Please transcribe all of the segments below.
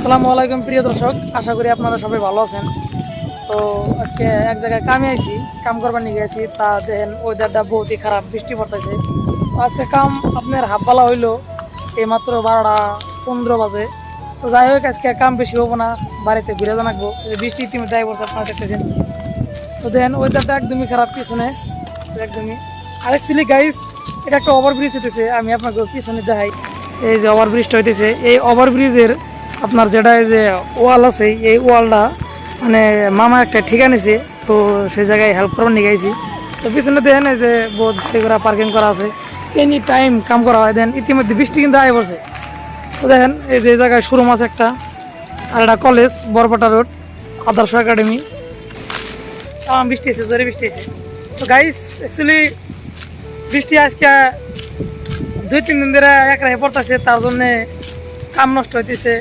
আসসালামু আলাইকুম প্রিয় দর্শক, আশা করি আপনারা সবাই ভালো আছেন। তো আজকে এক জায়গায় কামে আইছি, কাম করবার নিয়ে গেছি। তা দেখেন ওয়েদারটা বহুতই খারাপ, বৃষ্টি পড়তেছে। তো আজকে কাম আপনার হাফবেলা হইলো, এই মাত্র 12:15 বাজে। তো যাই হোক, আজকে কাম বেশি হবো না, বাড়িতে ঘুরে জানাবো। বৃষ্টি ইতিমধ্যে আই বলছে, আপনারা দেখতেছেন। তো দেখেন ওয়েদারটা একদমই খারাপ, পিছনে একদমই। আর অ্যাকচুয়ালি গাইস, এটা একটা ওভারব্রিজ হইতেছে, আমি আপনাকে পিছনে দেখাই। এই যে ওভারব্রিজটা হইতেছে, এই ওভারব্রিজের আপনার যেটা এই যে ওয়াল আছে, এই ওয়ালটা মানে মামা একটা ঠিকা নিছে। তো সেই জায়গায় হেল্প করবার নিয়ে গেছি। তো পিছনে দেখেন এই যে বহুত গাড়ি পার্কিং করা আছে, এনি টাইম কাম করা হয়। দেন ইতিমধ্যে বৃষ্টি কিন্তু আয় পড়ছে। তো দেখেন এই যে জায়গায় শোরুম আছে একটা, আর একটা কলেজ, বরপাটা রোড, আদর্শ একাডেমি। বৃষ্টি আছে, জোরে বৃষ্টি আছে। তো গাইস অ্যাকচুয়ালি বৃষ্টি আজকে 2-3 দিন ধরে একরাহে পড়তেছে, তার জন্যে কাম নষ্ট হইতেছে।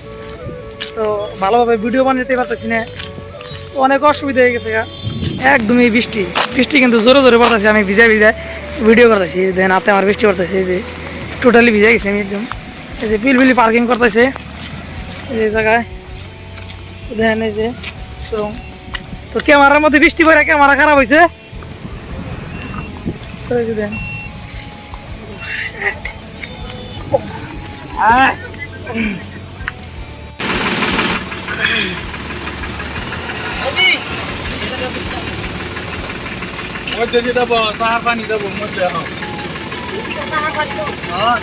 তো ভালোভাবে ভিডিও বানাতে পারতেছি না, তো অনেক অসুবিধা হয়ে গেছে। একদমই বৃষ্টি বৃষ্টি কিন্তু জোরে জোরে পড়তেছে, আমি ভিজায় ভিজায় ভিডিও করতেছি। দেন হাতে আমার বৃষ্টি পড়তেছে, এই যে টোটালি ভিজে গেছে আমি একদম। এই যে পিলপিলি পার্কিং করতেছে এই জায়গায়। তো দেখেন এই যে শোরুম। তো ক্যামেরার মধ্যে বৃষ্টি পড়ে ক্যামেরা খারাপ হয়েছে। দেন মধ্যে দিয়ে দেবো, চাহার পানি দেবো মধ্যে। হ্যাঁ,